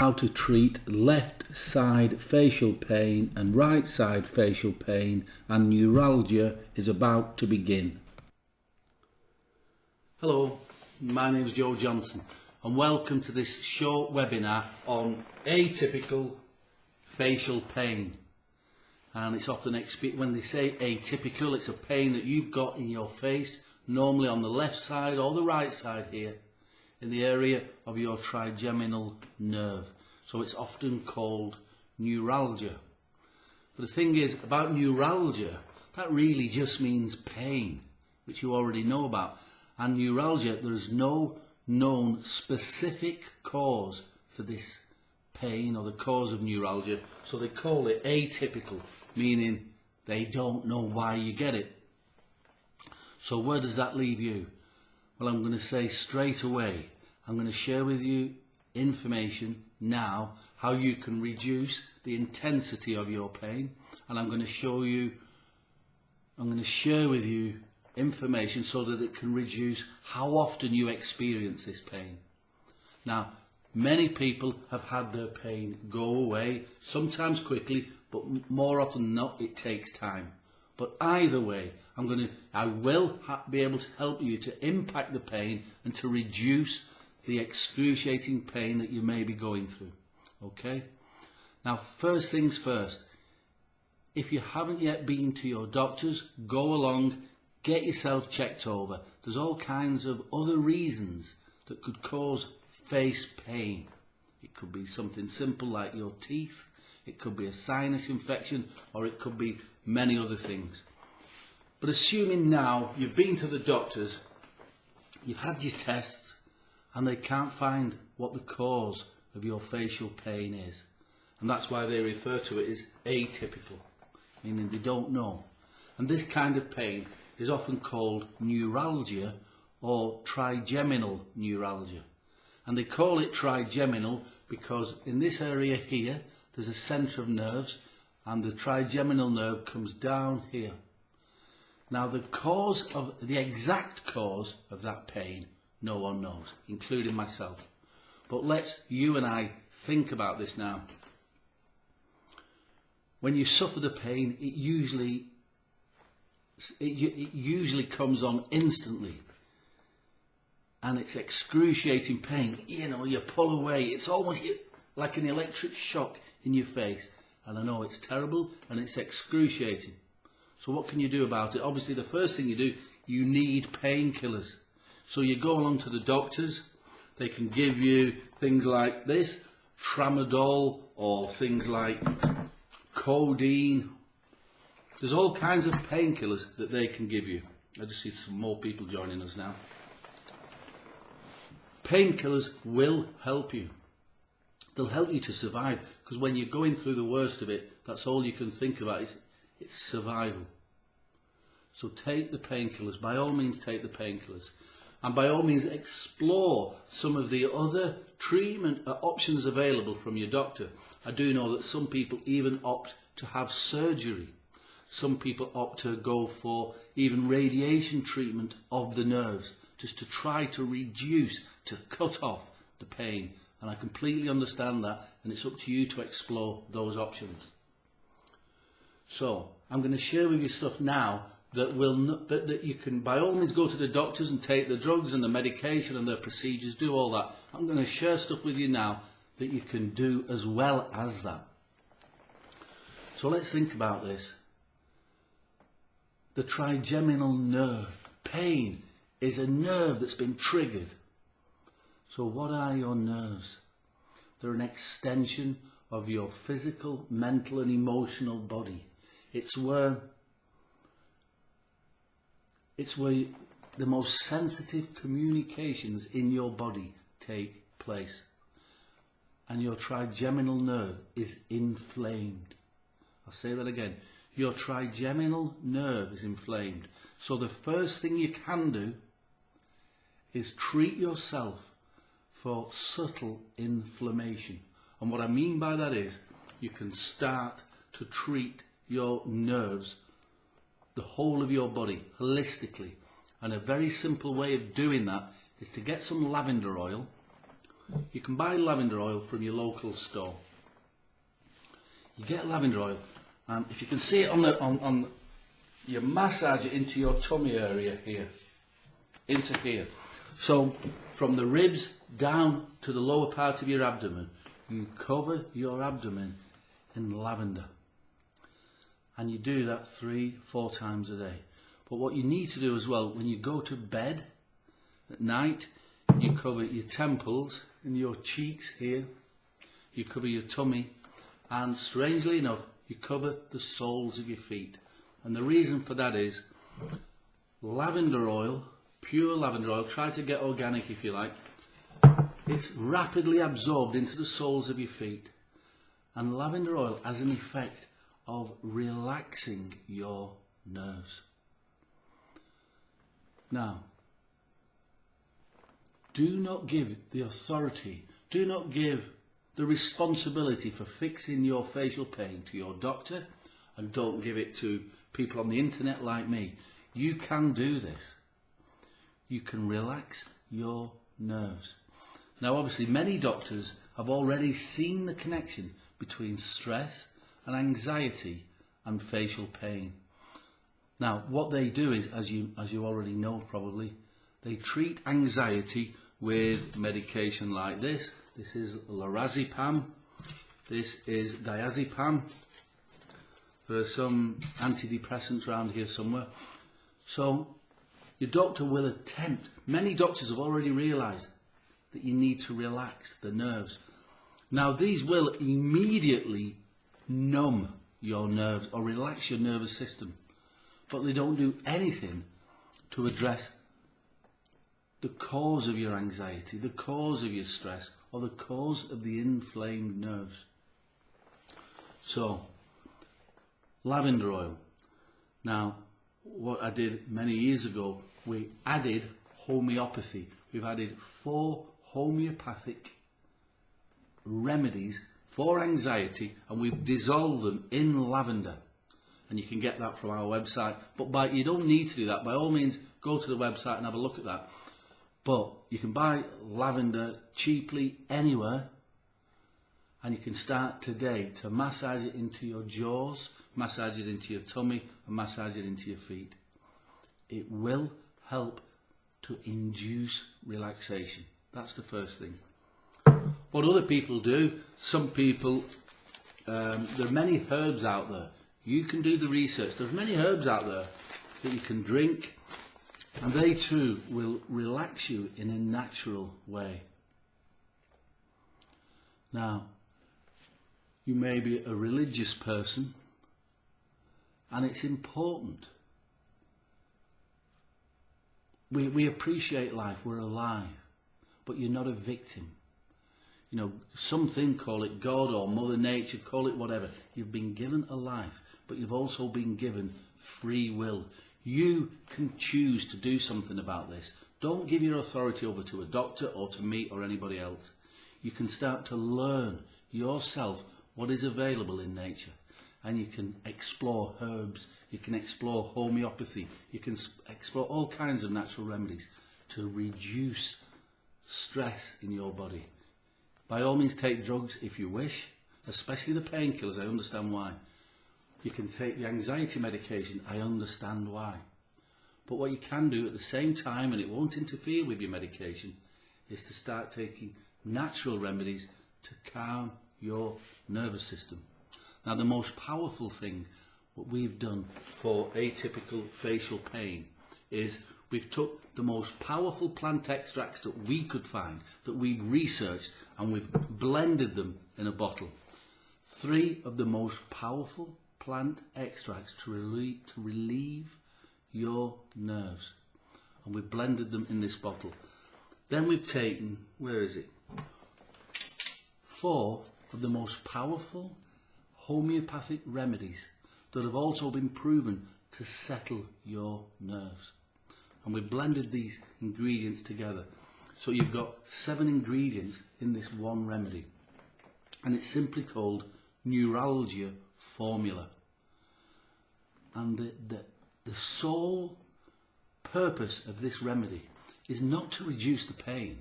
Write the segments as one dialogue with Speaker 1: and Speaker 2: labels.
Speaker 1: How to treat left side facial pain and right side facial pain and neuralgia is about to begin. Hello, my name is Joe Johnson and welcome to this short webinar on atypical facial pain. And it's often when they say atypical, it's a pain that you've got in your face, normally on the left side or the right side here, in the area of your trigeminal nerve. So it's often called neuralgia. But the thing is about neuralgia, that really just means pain, which you already know about. And neuralgia, there is no known specific cause for this pain or the cause of neuralgia. So they call it atypical, meaning they don't know why you get it. So where does that leave you? Well, I'm going to say straight away, I'm going to share with you information now how you can reduce the intensity of your pain, and I'm going to share with you information so that it can reduce how often you experience this pain. Now, many people have had their pain go away, sometimes quickly, but more often than not it takes time. But either way, I will be able to help you to impact the pain and to reduce the excruciating pain that you may be going through. Okay? Now, first things first, if you haven't yet been to your doctors, go along, get yourself checked over. There's all kinds of other reasons that could cause face pain. It could be something simple like your teeth, it could be a sinus infection, or it could be many other things. But assuming now you've been to the doctors, you've had your tests, and they can't find what the cause of your facial pain is. And that's why they refer to it as atypical, meaning they don't know. And this kind of pain is often called neuralgia or trigeminal neuralgia. And they call it trigeminal because in this area here, there's a centre of nerves, and the trigeminal nerve comes down here. Now, the exact cause of that pain, no one knows, including myself. But you and I think about this now. When you suffer the pain, it usually comes on instantly. And it's excruciating pain. You know, you pull away. It's almost like an electric shock in your face. And I know it's terrible and it's excruciating. So what can you do about it? Obviously, the first thing you do, you need painkillers. So you go along to the doctors, they can give you things like this, tramadol, or things like codeine. There's all kinds of painkillers that they can give you. I just see some more people joining us now. Painkillers will help you. They'll help you to survive, because when you're going through the worst of it, that's all you can think about, it's survival. So take the painkillers, by all means take the painkillers. And by all means explore some of the other treatment options available from your doctor. I do know that some people even opt to have surgery. Some people opt to go for even radiation treatment of the nerves, just to try to reduce, to cut off the pain. And I completely understand that, and it's up to you to explore those options. So I'm going to share with you stuff now that you can by all means go to the doctors and take the drugs and the medication and the procedures, do all that. I'm going to share stuff with you now that you can do as well as that. So let's think about this. The trigeminal nerve. Pain is a nerve that's been triggered. So what are your nerves? They're an extension of your physical, mental and emotional body. It's where the most sensitive communications in your body take place. And your trigeminal nerve is inflamed. I'll say that again. Your trigeminal nerve is inflamed. So the first thing you can do is treat yourself for subtle inflammation. And what I mean by that is you can start to treat your nerves, the whole of your body, holistically. And a very simple way of doing that is to get some lavender oil you can buy lavender oil from your local store. You get lavender oil, and if you can see it on you massage it into your tummy area here, into here. So from the ribs down to the lower part of your abdomen, you cover your abdomen in lavender. And you do that 3-4 times a day. But what you need to do as well, when you go to bed at night, you cover your temples and your cheeks here, you cover your tummy, and strangely enough, you cover the soles of your feet. And the reason for that is lavender oil, pure lavender oil, try to get organic if you like, it's rapidly absorbed into the soles of your feet. And lavender oil has an effect of relaxing your nerves. Now, do not give the authority, do not give the responsibility for fixing your facial pain to your doctor, and don't give it to people on the internet like me. You can do this. You can relax your nerves. Now obviously many doctors have already seen the connection between stress and anxiety and facial pain. Now what they do is, as you already know probably, they treat anxiety with medication like this. This is lorazepam, this is diazepam. There are some antidepressants around here somewhere. So your doctor will attempt, many doctors have already realised that you need to relax the nerves. Now these will immediately numb your nerves or relax your nervous system, but they don't do anything to address the cause of your anxiety, the cause of your stress, or the cause of the inflamed nerves. So, lavender oil. Now, what I did many years ago, we added homeopathy. We've added 4 homeopathic remedies for anxiety, and we've dissolved them in lavender. And you can get that from our website. But you don't need to do that. By all means, go to the website and have a look at that. But you can buy lavender cheaply anywhere, and you can start today to massage it into your jaws, massage it into your tummy, and massage it into your feet. It will help to induce relaxation. That's the first thing. What other people do, some people, there are many herbs out there. You can do the research. There's many herbs out there that you can drink, and they too will relax you in a natural way. Now, you may be a religious person, and it's important. We appreciate life, we're alive, but you're not a victim. You know, something, call it God or Mother Nature, call it whatever. You've been given a life, but you've also been given free will. You can choose to do something about this. Don't give your authority over to a doctor or to me or anybody else. You can start to learn yourself what is available in nature, and you can explore herbs, you can explore homeopathy, you can explore all kinds of natural remedies to reduce stress in your body. By all means, take drugs if you wish, especially the painkillers. I understand why. You can take the anxiety medication. I understand why. But what you can do at the same time, and it won't interfere with your medication, is to start taking natural remedies to calm your nervous system. Now, the most powerful thing what we've done for atypical facial pain is we've took the most powerful plant extracts that we could find, that we've researched, and we've blended them in a bottle. 3 of the most powerful plant extracts to relieve your nerves. And we've blended them in this bottle. Then we've taken, 4 of the most powerful homeopathic remedies that have also been proven to settle your nerves. And we've blended these ingredients together. So you've got 7 ingredients in this one remedy. And it's simply called neuralgia formula. And the sole purpose of this remedy is not to reduce the pain.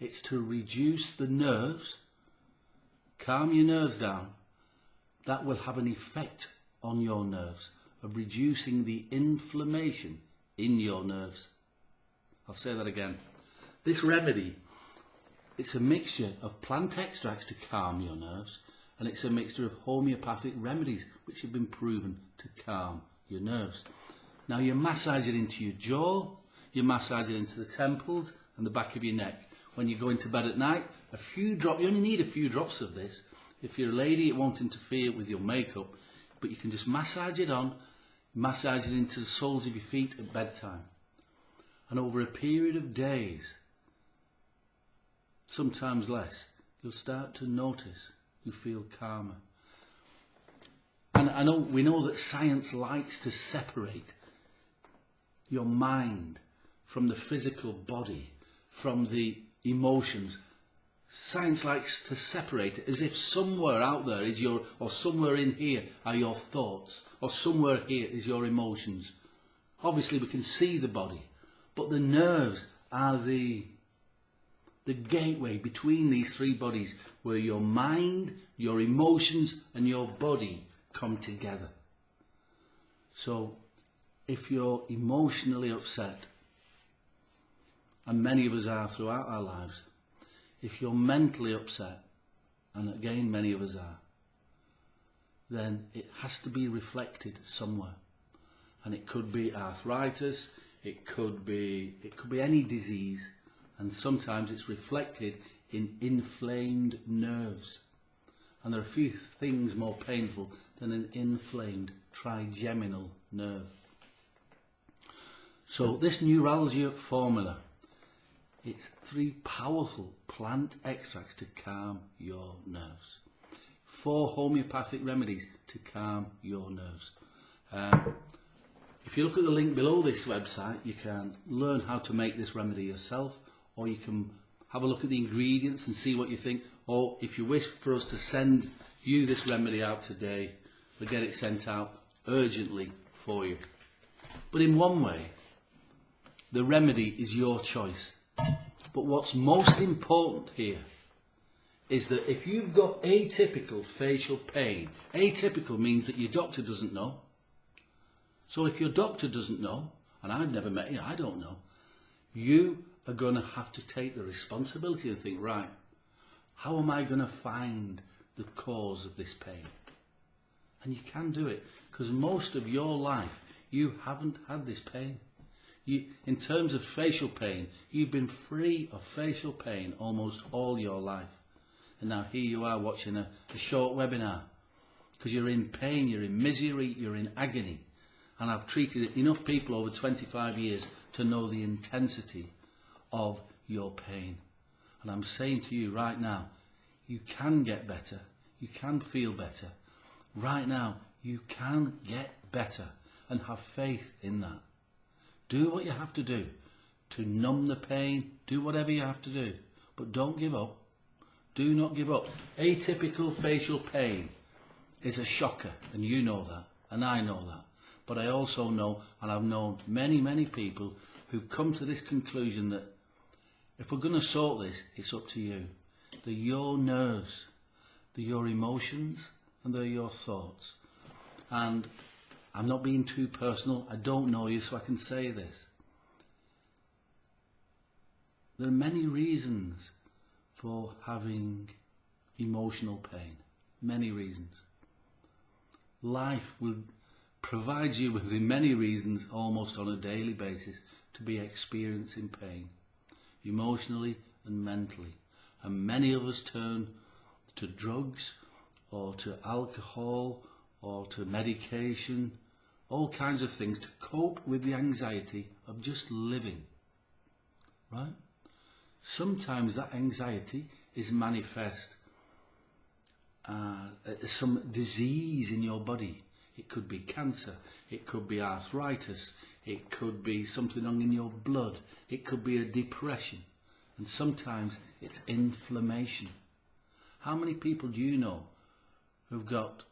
Speaker 1: It's to reduce the nerves, calm your nerves down. That will have an effect on your nerves of reducing the inflammation in your nerves. I'll say that again. This remedy, it's a mixture of plant extracts to calm your nerves, and it's a mixture of homeopathic remedies which have been proven to calm your nerves. Now you massage it into your jaw, you massage it into the temples and the back of your neck. When you go into bed at night, a few drops, you only need a few drops of this. If you're a lady, it won't interfere with your makeup, but you can just massage it on, massage it into the soles of your feet at bedtime. And over a period of days, sometimes less, you'll start to notice you feel calmer. And we know that science likes to separate your mind from the physical body, from the emotions. Science likes to separate it as if somewhere out there is your, or somewhere in here are your thoughts, or somewhere here is your emotions. Obviously we can see the body, but the nerves are the gateway between these three bodies, where your mind, your emotions and your body come together. So if you're emotionally upset, and many of us are throughout our lives, if you're mentally upset, and again many of us are, then it has to be reflected somewhere. And it could be arthritis, it could be any disease, and sometimes it's reflected in inflamed nerves. And there are a few things more painful than an inflamed trigeminal nerve. So this neuralgia formula, it's 3 powerful plant extracts to calm your nerves. 4 homeopathic remedies to calm your nerves. If you look at the link below this website, you can learn how to make this remedy yourself, or you can have a look at the ingredients and see what you think, or if you wish for us to send you this remedy out today, we'll get it sent out urgently for you. But in one way, the remedy is your choice. But what's most important here is that if you've got atypical facial pain, atypical means that your doctor doesn't know. So if your doctor doesn't know, and I've never met you, I don't know, you are going to have to take the responsibility and think, right, how am I going to find the cause of this pain? And you can do it, because most of your life you haven't had this pain. In terms of facial pain, you've been free of facial pain almost all your life. And now here you are watching a short webinar, because you're in pain, you're in misery, you're in agony. And I've treated enough people over 25 years to know the intensity of your pain. And I'm saying to you right now, you can get better, you can feel better. Right now, you can get better, and have faith in that. Do what you have to do to numb the pain, do whatever you have to do, but don't give up. Do not give up. Atypical facial pain is a shocker, and you know that, and I know that. But I also know, and I've known many, many people who've come to this conclusion that if we're going to sort this, it's up to you. They're your nerves, they're your emotions, and they're your thoughts. And I'm not being too personal, I don't know you, so I can say this. There are many reasons for having emotional pain, many reasons. Life will provide you with the many reasons almost on a daily basis to be experiencing pain, emotionally and mentally. And many of us turn to drugs or to alcohol or to medication, all kinds of things to cope with the anxiety of just living, right? Sometimes that anxiety is manifest as some disease in your body. It could be cancer, it could be arthritis, it could be something wrong in your blood, it could be a depression, and sometimes it's inflammation. How many people do you know who've got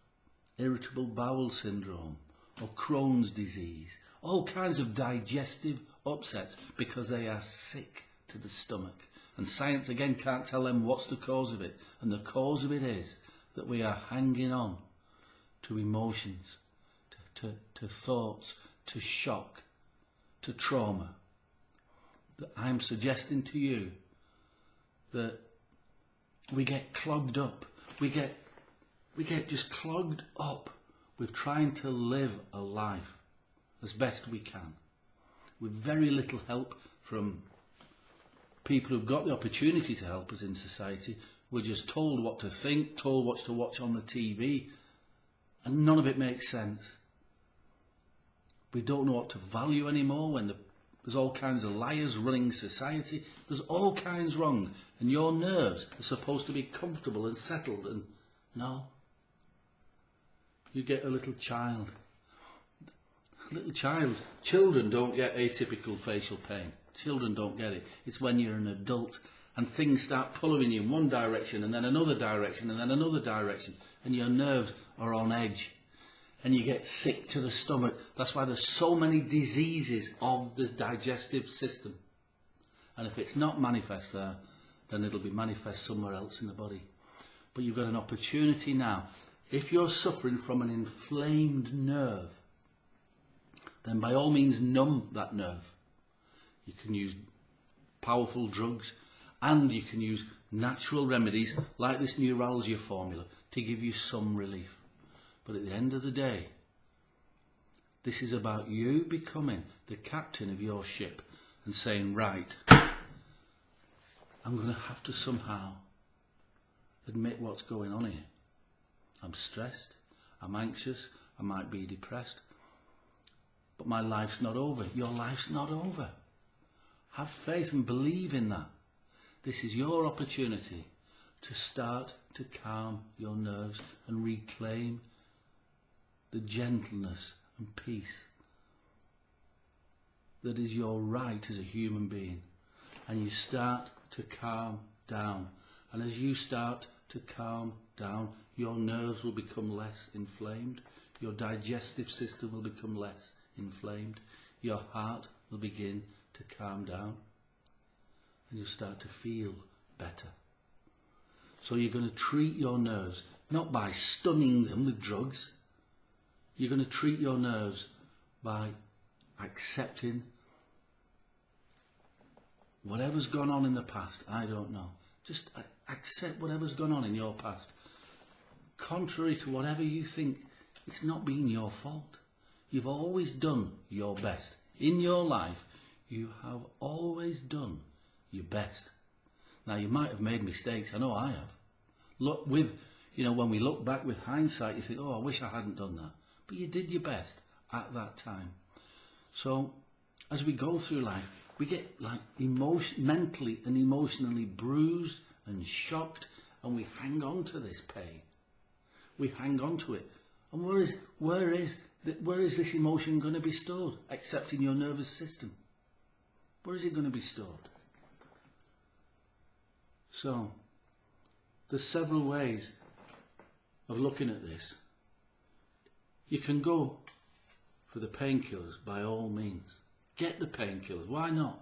Speaker 1: irritable bowel syndrome or Crohn's disease, all kinds of digestive upsets because they are sick to the stomach? And science again can't tell them what's the cause of it. And the cause of it is that we are hanging on to emotions, to thoughts, to shock, to trauma. That I'm suggesting to you that we get clogged up. We get just clogged up with trying to live a life as best we can, with very little help from people who've got the opportunity to help us in society. We're just told what to think, told what to watch on the TV, and none of it makes sense. We don't know what to value anymore when there's all kinds of liars running society. There's all kinds wrong, and your nerves are supposed to be comfortable and settled, and no. You get a little child. Children don't get atypical facial pain. Children don't get it. It's when you're an adult and things start pulling you in one direction and then another direction and then another direction, and your nerves are on edge and you get sick to the stomach. That's why there's so many diseases of the digestive system. And if it's not manifest there, then it'll be manifest somewhere else in the body. But you've got an opportunity now. If you're suffering from an inflamed nerve, then by all means numb that nerve. You can use powerful drugs, and you can use natural remedies like this neuralgia formula to give you some relief. But at the end of the day, this is about you becoming the captain of your ship and saying, right, I'm going to have to somehow admit what's going on here. I'm stressed, I'm anxious, I might be depressed, but my life's not over. Your life's not over. Have faith and believe in that. This is your opportunity to start to calm your nerves and reclaim the gentleness and peace that is your right as a human being. And you start to calm down. And as you start to calm down, your nerves will become less inflamed. Your digestive system will become less inflamed. Your heart will begin to calm down. And you'll start to feel better. So you're going to treat your nerves not by stunning them with drugs. You're going to treat your nerves by accepting whatever's gone on in the past. I don't know. Just accept whatever's gone on in your past. Contrary to whatever you think, it's not been your fault. You've always done your best. In your life, you have always done your best. Now, you might have made mistakes. I know I have. Look, when we look back with hindsight, you think, oh, I wish I hadn't done that. But you did your best at that time. So, as we go through life, we get like mentally and emotionally bruised and shocked, and we hang on to this pain. We hang on to it. And where is this emotion going to be stored? Except in your nervous system. Where is it going to be stored? So, there's several ways of looking at this. You can go for the painkillers by all means. Get the painkillers. Why not?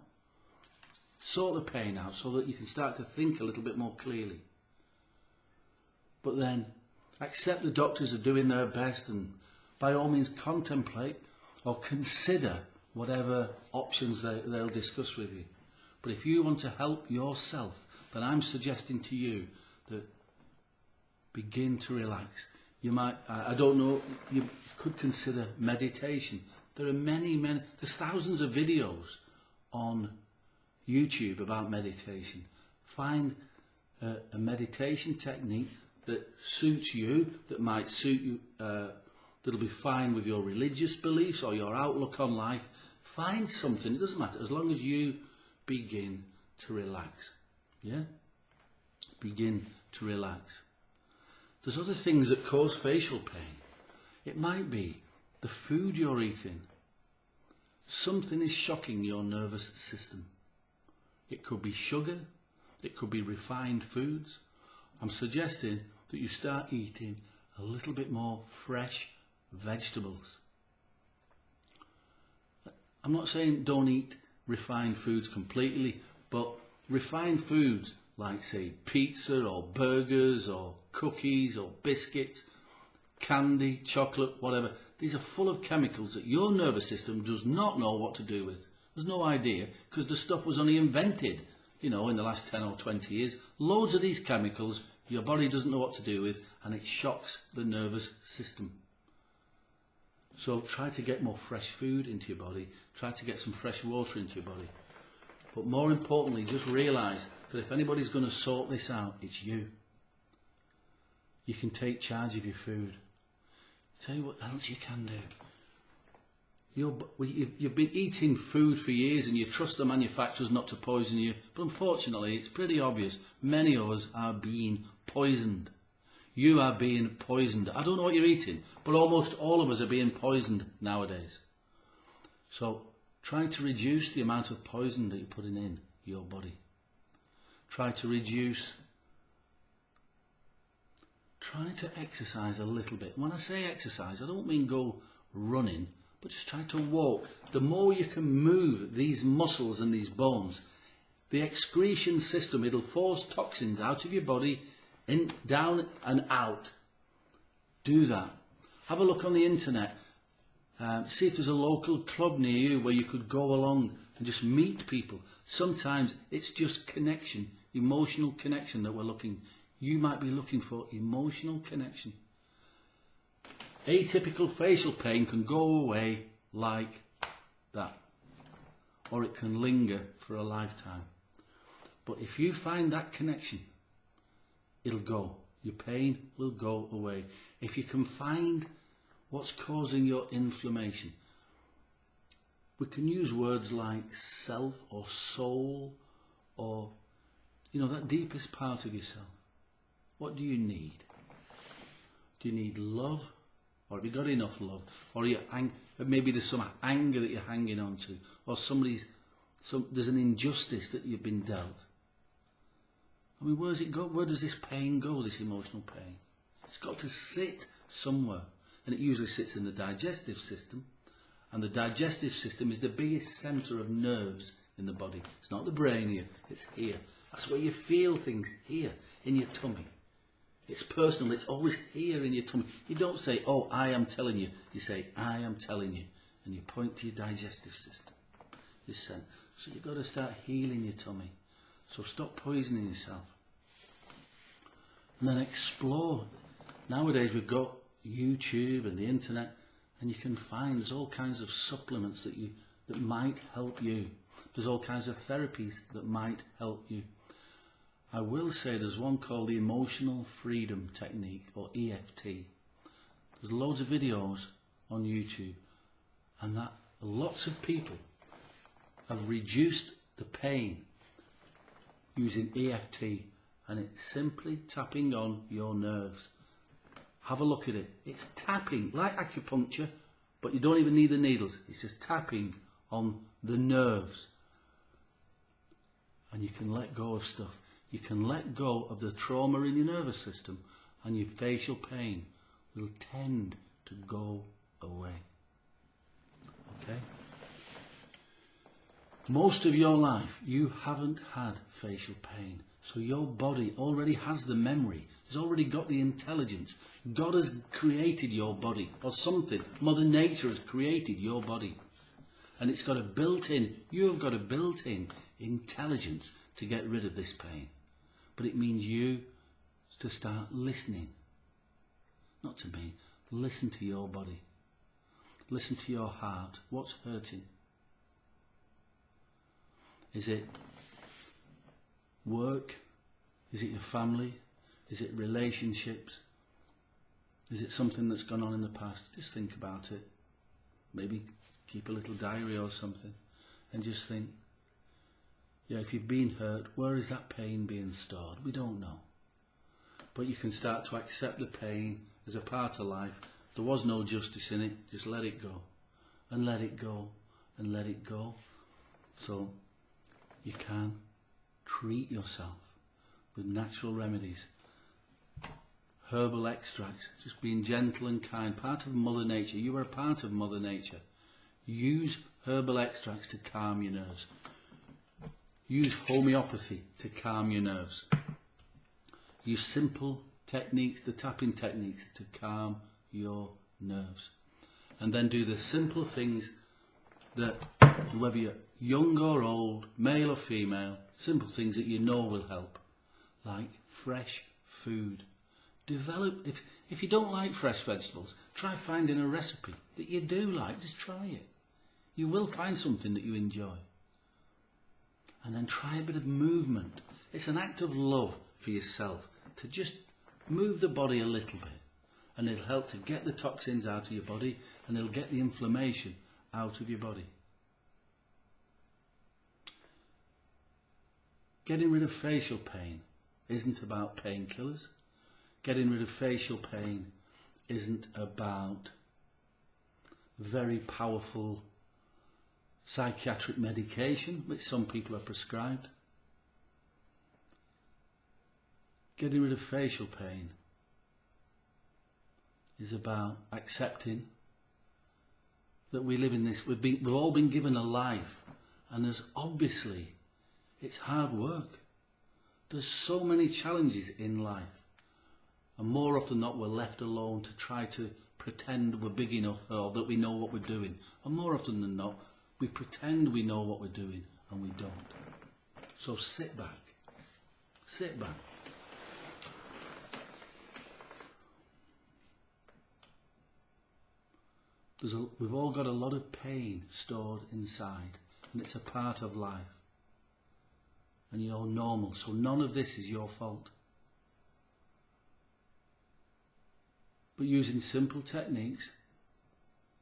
Speaker 1: Sort the pain out so that you can start to think a little bit more clearly. But then accept the doctors are doing their best, and by all means contemplate or consider whatever options they'll discuss with you. But if you want to help yourself, then I'm suggesting to you that begin to relax. You might, I don't know, you could consider meditation. There are there's thousands of videos on YouTube about meditation. Find a meditation technique that suits you, that might suit you, that'll be fine with your religious beliefs or your outlook on life. Find something, it doesn't matter, as long as you begin to relax. Yeah? Begin to relax. There's other things that cause facial pain. It might be the food you're eating. Something is shocking your nervous system. It could be sugar, it could be refined foods. I'm suggesting that you start eating a little bit more fresh vegetables. I'm not saying don't eat refined foods completely, but refined foods like, say, pizza or burgers or cookies or biscuits, candy, chocolate, whatever, these are full of chemicals that your nervous system does not know what to do with. There's no idea, because the stuff was only invented, you know, in the last 10 or 20 years. Loads of these chemicals your body doesn't know what to do with, and it shocks the nervous system. So try to get more fresh food into your body. Try to get some fresh water into your body. But more importantly, just realise that if anybody's going to sort this out, it's you. You can take charge of your food. Tell you what else you can do. You've been eating food for years and you trust the manufacturers not to poison you. But unfortunately, it's pretty obvious. Many of us are being poisoned. You are being poisoned. I don't know what you're eating, but almost all of us are being poisoned nowadays. So try to reduce the amount of poison that you're putting in your body. Try to exercise a little bit. When I say exercise, I don't mean go running, but just try to walk. The more you can move these muscles and these bones, the excretion system, it'll force toxins out of your body, in, down and out. Do that. Have a look on the internet. See if there's a local club near you where you could go along and just meet people. Sometimes it's just connection, emotional connection that we're looking. You might be looking for emotional connection. Atypical facial pain can go away like that, or it can linger for a lifetime. But if you find that connection, it'll go. Your pain will go away. If you can find what's causing your inflammation, we can use words like self or soul or, you know, that deepest part of yourself. What do you need? Do you need love? Or have you got enough love? Or maybe there's some anger that you're hanging on to. Or there's an injustice that you've been dealt. I mean, where does it go? Where does this pain go, this emotional pain? It's got to sit somewhere. And it usually sits in the digestive system. And the digestive system is the biggest centre of nerves in the body. It's not the brain here, it's here. That's where you feel things, here, in your tummy. It's personal, it's always here in your tummy. You don't say, oh, I am telling you. You say, I am telling you. And you point to your digestive system. So you've got to start healing your tummy. So stop poisoning yourself. And then explore. Nowadays we've got YouTube and the internet, and you can find there's all kinds of supplements that might help you. There's all kinds of therapies that might help you. I will say there's one called the Emotional Freedom Technique, or EFT. There's loads of videos on YouTube, and that lots of people have reduced the pain using EFT, and it's simply tapping on your nerves. Have a look at it. It's tapping, like acupuncture, but you don't even need the needles. It's just tapping on the nerves. And you can let go of stuff. You can let go of the trauma in your nervous system, and your facial pain will tend to go away. Okay? Most of your life, you haven't had facial pain. So your body already has the memory. It's already got the intelligence. God has created your body, or something. Mother Nature has created your body. And it's got a built-in, you've got a built-in intelligence to get rid of this pain. But it means you to start listening. Not to me. Listen to your body. Listen to your heart. What's hurting? Is it work? Is it your family? Is it relationships? Is it something that's gone on in the past? Just think about it. Maybe keep a little diary or something and just think, yeah, if you've been hurt, where is that pain being stored? We don't know. But you can start to accept the pain as a part of life. There was no justice in it. Just let it go. And let it go. And let it go. So you can treat yourself with natural remedies. Herbal extracts. Just being gentle and kind. Part of Mother Nature. You are a part of Mother Nature. Use herbal extracts to calm your nerves. Use homeopathy to calm your nerves. Use simple techniques, the tapping techniques, to calm your nerves. And then do the simple things that, whether you're young or old, male or female, simple things that you know will help, like fresh food. Develop, if you don't like fresh vegetables, try finding a recipe that you do like. Just try it. You will find something that you enjoy. And then try a bit of movement. It's an act of love for yourself to just move the body a little bit, and it'll help to get the toxins out of your body, and it'll get the inflammation out of your body. Getting rid of facial pain isn't about painkillers. Getting rid of facial pain isn't about very powerful psychiatric medication, which some people are prescribed. Getting rid of facial pain is about accepting that we live in this, we've all been given a life, and there's obviously, it's hard work. There's so many challenges in life, and more often than not we're left alone to try to pretend we're big enough or that we know what we're doing, and more often than not we pretend we know what we're doing and we don't. So sit back. Sit back. We've all got a lot of pain stored inside, and it's a part of life. And you're normal, so none of this is your fault. But using simple techniques,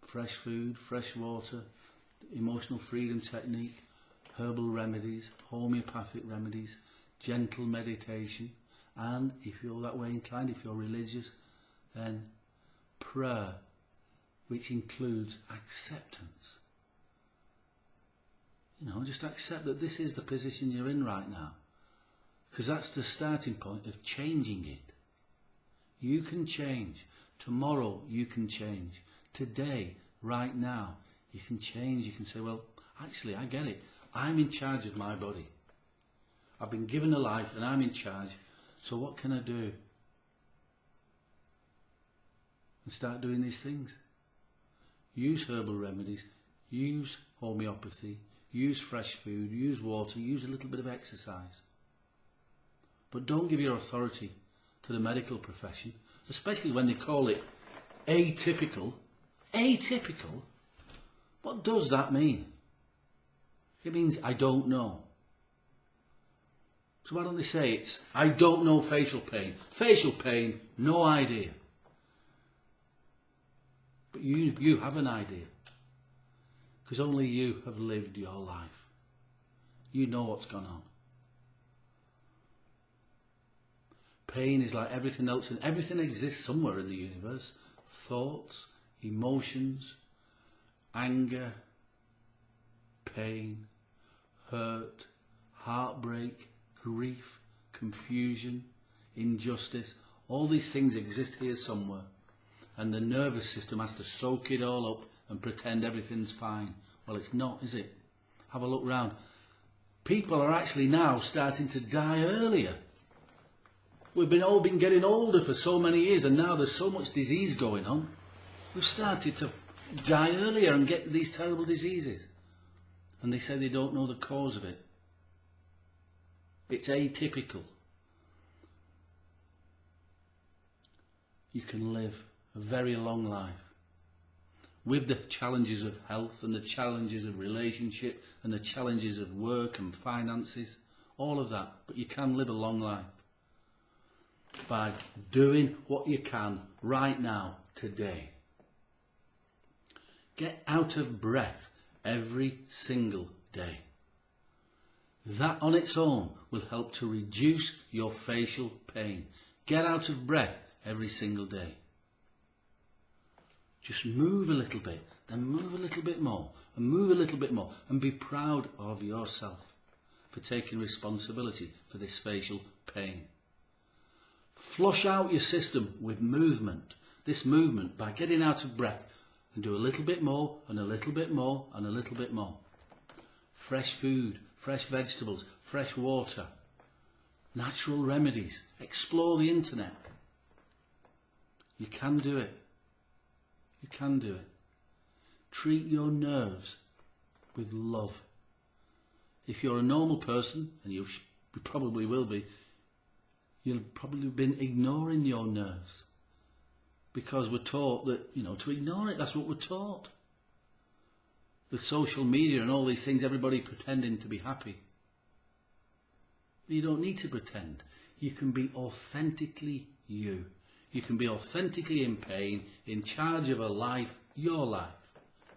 Speaker 1: fresh food, fresh water, emotional freedom technique, herbal remedies, homeopathic remedies, gentle meditation, and if you're that way inclined, if you're religious, then prayer, which includes acceptance. You know, just accept that this is the position you're in right now, because that's the starting point of changing it. You can change. Tomorrow you can change. Today, right now, you can change. You can say, well, actually, I get it. I'm in charge of my body. I've been given a life and I'm in charge. So what can I do? And start doing these things. Use herbal remedies. Use homeopathy. Use fresh food. Use water. Use a little bit of exercise. But don't give your authority to the medical profession, especially when they call it atypical. Atypical? What does that mean? It means I don't know. So why don't they say it's I don't know facial pain. Facial pain, no idea. But you have an idea. Because only you have lived your life. You know what's gone on. Pain is like everything else, and everything exists somewhere in the universe. Thoughts, emotions, anger, pain, hurt, heartbreak, grief, confusion, injustice. All these things exist here somewhere. And the nervous system has to soak it all up and pretend everything's fine. Well, it's not, is it? Have a look round. People are actually now starting to die earlier. We've all been getting older for so many years, and now there's so much disease going on. We've started to die earlier and get these terrible diseases. And they say they don't know the cause of it. It's atypical. You can live a very long life with the challenges of health and the challenges of relationship and the challenges of work and finances, all of that. But you can live a long life by doing what you can right now, today. Get out of breath every single day. That on its own will help to reduce your facial pain. Get out of breath every single day. Just move a little bit, then move a little bit more, and move a little bit more, and be proud of yourself for taking responsibility for this facial pain. Flush out your system with movement. This movement by getting out of breath, and do a little bit more, and a little bit more, and a little bit more. Fresh food, fresh vegetables, fresh water, natural remedies. Explore the internet. You can do it. You can do it. Treat your nerves with love. If you're a normal person, and you probably will be, you'll probably have been ignoring your nerves. Because we're taught that, you know, to ignore it, that's what we're taught. With social media and all these things, everybody pretending to be happy. You don't need to pretend. You can be authentically you. You can be authentically in pain, in charge of a life, your life,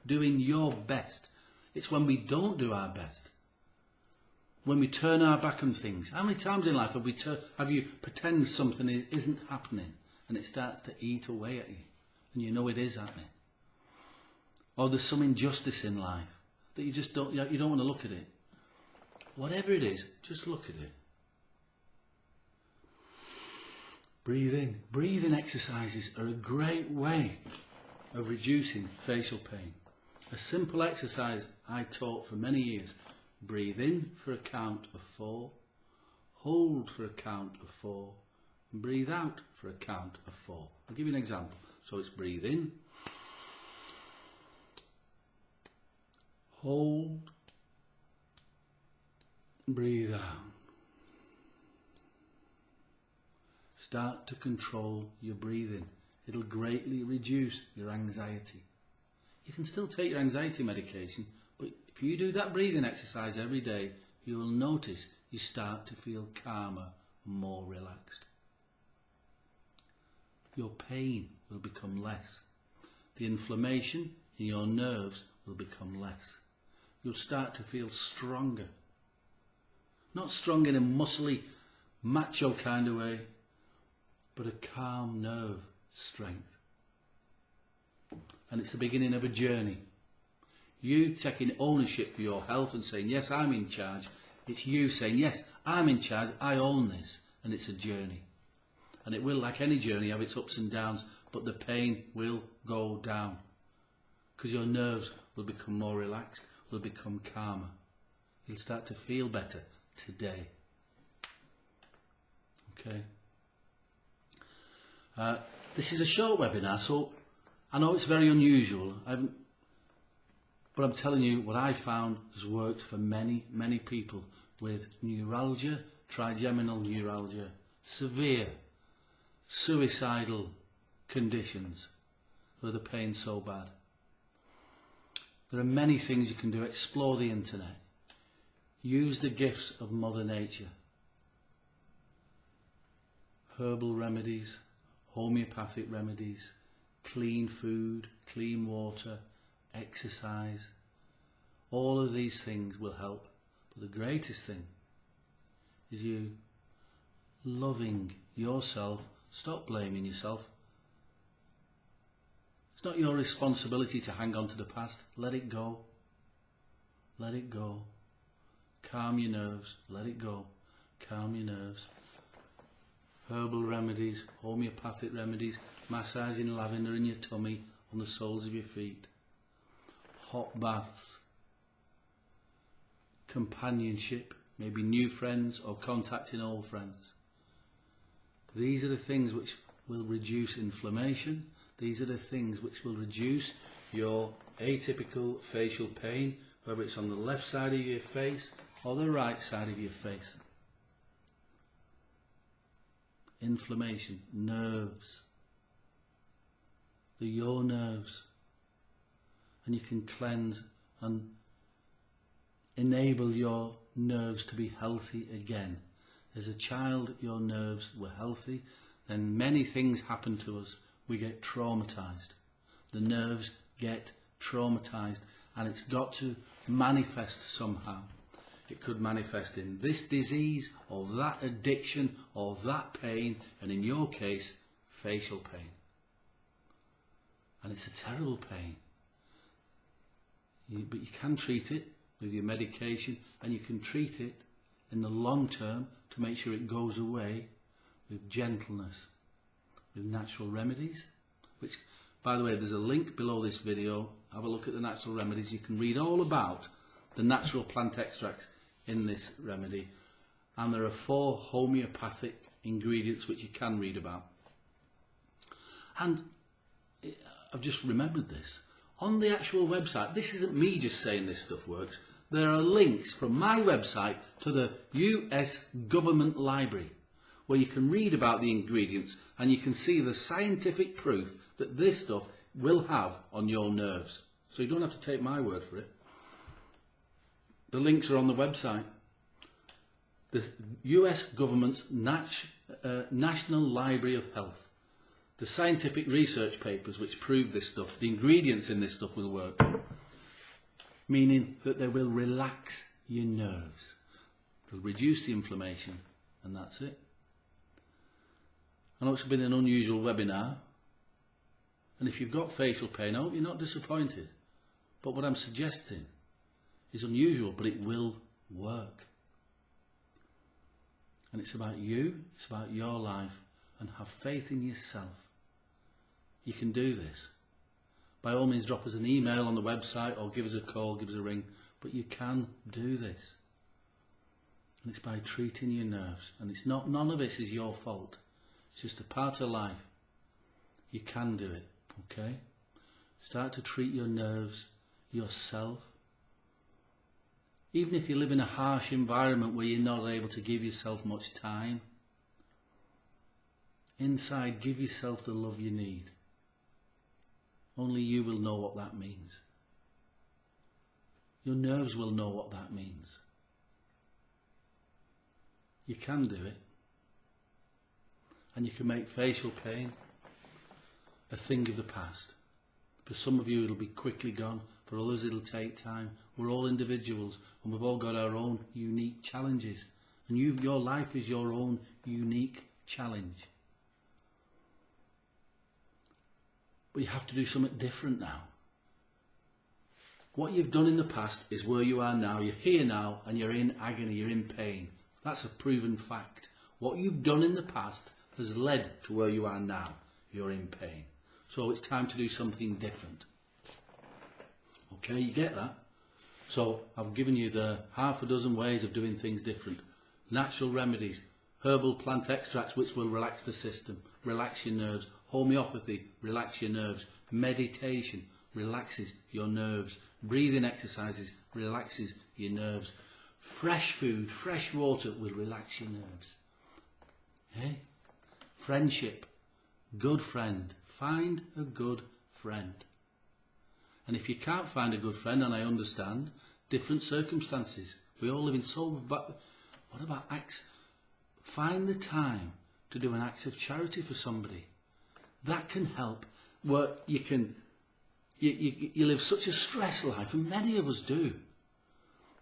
Speaker 1: doing your best. It's when we don't do our best, when we turn our back on things. How many times in life have you pretend something isn't happening and it starts to eat away at you and you know it is happening? Or there's some injustice in life that you just don't want to look at it. Whatever it is, just look at it. Breathe in. Breathing exercises are a great way of reducing facial pain. A simple exercise I taught for many years. Breathe in for a count of 4, hold for a count of 4, and breathe out for a count of 4. I'll give you an example. So it's breathe in, hold, breathe out. Start to control your breathing. It'll greatly reduce your anxiety. You can still take your anxiety medication, but if you do that breathing exercise every day, you will notice you start to feel calmer, more relaxed. Your pain will become less. The inflammation in your nerves will become less. You'll start to feel stronger. Not strong in a muscly, macho kind of way, but a calm nerve strength. And it's the beginning of a journey. You taking ownership for your health and saying, yes, I'm in charge. It's you saying, yes, I'm in charge, I own this. And it's a journey. And it will, like any journey, have its ups and downs, but the pain will go down. Because your nerves will become more relaxed, will become calmer. You'll start to feel better today. Okay? This is a short webinar, so I know it's very unusual, but I'm telling you what I found has worked for many, many people with neuralgia, trigeminal neuralgia, severe suicidal conditions where the pain's so bad. There are many things you can do. Explore the internet. Use the gifts of Mother Nature. Herbal remedies, homeopathic remedies, clean food, clean water, exercise. All of these things will help. But the greatest thing is you loving yourself. Stop blaming yourself. It's not your responsibility to hang on to the past. Let it go. Let it go. Calm your nerves. Let it go. Calm your nerves. Herbal remedies, homeopathic remedies, massaging lavender in your tummy, on the soles of your feet. Hot baths. Companionship, maybe new friends or contacting old friends. These are the things which will reduce inflammation. These are the things which will reduce your atypical facial pain, whether it's on the left side of your face or the right side of your face. Inflammation, nerves. They're your nerves. And you can cleanse and enable your nerves to be healthy again. As a child, your nerves were healthy, then many things happen to us. We get traumatized. The nerves get traumatized, and it's got to manifest somehow. It could manifest in this disease, or that addiction, or that pain, and in your case, facial pain. And it's a terrible pain. But you can treat it with your medication, and you can treat it in the long term to make sure it goes away with gentleness, with natural remedies, which, by the way, there's a link below this video. Have a look at the natural remedies. You can read all about the natural plant extracts in this remedy, and there are 4 homeopathic ingredients which you can read about. And I've just remembered this. On the actual website, this isn't me just saying this stuff works, there are links from my website to the US government library where you can read about the ingredients and you can see the scientific proof that this stuff will have on your nerves. So you don't have to take my word for it. The links are on the website. The US government's National Library of Health. The scientific research papers which prove this stuff, the ingredients in this stuff will work. Meaning that they will relax your nerves. They'll reduce the inflammation, and that's it. I know it's been an unusual webinar, and if you've got facial pain, I hope you're not disappointed. But what I'm suggesting is unusual, but it will work. And it's about you, it's about your life, and have faith in yourself. You can do this. By all means, drop us an email on the website or give us a call, give us a ring, but you can do this. And it's by treating your nerves. And it's not, none of this is your fault. It's just a part of life. You can do it, okay? Start to treat your nerves yourself. Even if you live in a harsh environment where you're not able to give yourself much time, inside, give yourself the love you need. Only you will know what that means. Your nerves will know what that means. You can do it. And you can make facial pain a thing of the past. For some of you it'll be quickly gone, for others it'll take time. We're all individuals and we've all got our own unique challenges. And your life is your own unique challenge. But you have to do something different now. What you've done in the past is where you are now. You're here now and you're in agony, you're in pain. That's a proven fact. What you've done in the past has led to where you are now. You're in pain. So it's time to do something different. Okay, you get that? So I've given you the half a dozen ways of doing things different. Natural remedies, herbal plant extracts which will relax the system, relax your nerves. Homeopathy, relax your nerves. Meditation relaxes your nerves. Breathing exercises relaxes your nerves. Fresh food, fresh water will relax your nerves. Hey? Friendship. Good friend. Find a good friend. And if you can't find a good friend, and I understand, different circumstances. We all live in what about acts? Find the time to do an act of charity for somebody. That can help. Where you live such a stress life, and many of us do,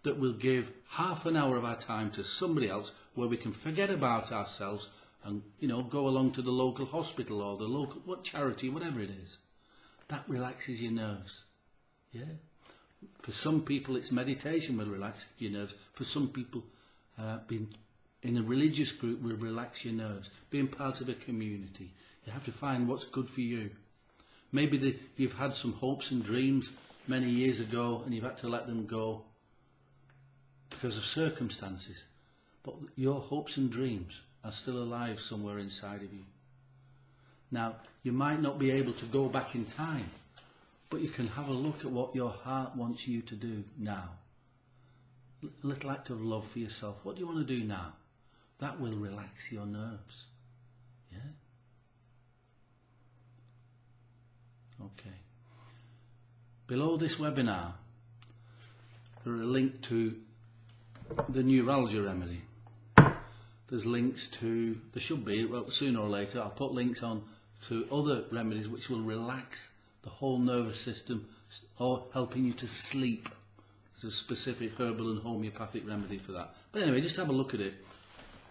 Speaker 1: that we'll give half an hour of our time to somebody else where we can forget about ourselves and, go along to the local hospital or the local charity, whatever it is. That relaxes your nerves. Yeah. For some people, it's meditation will relax your nerves. For some people, being in a religious group will relax your nerves. Being part of a community. You have to find what's good for you. Maybe you've had some hopes and dreams many years ago and you've had to let them go because of circumstances. But your hopes and dreams are still alive somewhere inside of you. Now, you might not be able to go back in time, but you can have a look at what your heart wants you to do now. A little act of love for yourself. What do you want to do now? That will relax your nerves. Yeah? Okay. Below this webinar, there are a link to the neuralgia remedy. There's links to, there should be, well, sooner or later, I'll put links on to other remedies which will relax the whole nervous system or helping you to sleep. There's a specific herbal and homeopathic remedy for that. But anyway, just have a look at it.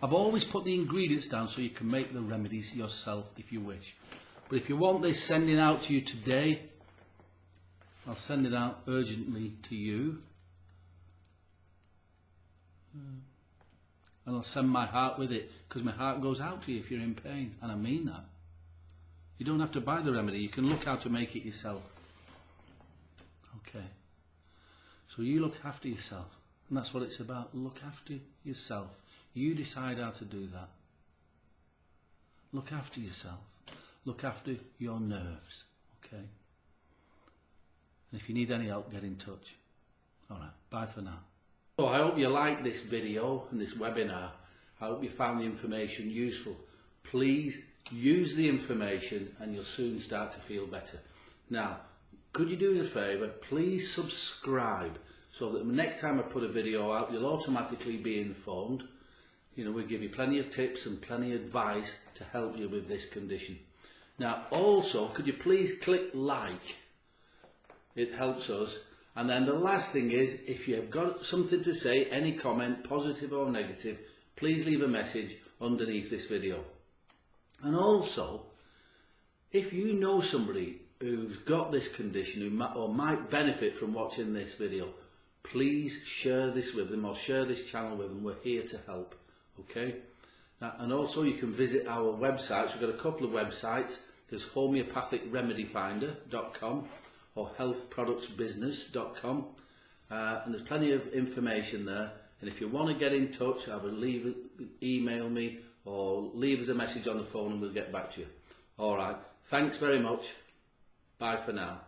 Speaker 1: I've always put the ingredients down so you can make the remedies yourself if you wish. But if you want this sending out to you today, I'll send it out urgently to you. And I'll send my heart with it, because my heart goes out to you if you're in pain. And I mean that. You don't have to buy the remedy. You can look how to make it yourself. Okay. So you look after yourself. And that's what it's about. Look after yourself. You decide how to do that. Look after yourself. Look after your nerves, okay? And if you need any help, get in touch. Alright, bye for now. So I hope you liked this video and this webinar. I hope you found the information useful. Please use the information and you'll soon start to feel better. Now, could you do us a favour? Please subscribe so that the next time I put a video out, you'll automatically be informed. You know, we give you plenty of tips and plenty of advice to help you with this condition. Now, also, could you please click like? It helps us. And then the last thing is, if you've got something to say, any comment, positive or negative, please leave a message underneath this video. And also, if you know somebody who's got this condition or might benefit from watching this video, please share this with them or share this channel with them. We're here to help, okay? And also you can visit our websites. We've got a couple of websites. There's homeopathic-remedyfinder.com or healthproductsbusiness.com, and there's plenty of information there. And if you want to get in touch, email me or leave us a message on the phone and we'll get back to you. Alright, thanks very much. Bye for now.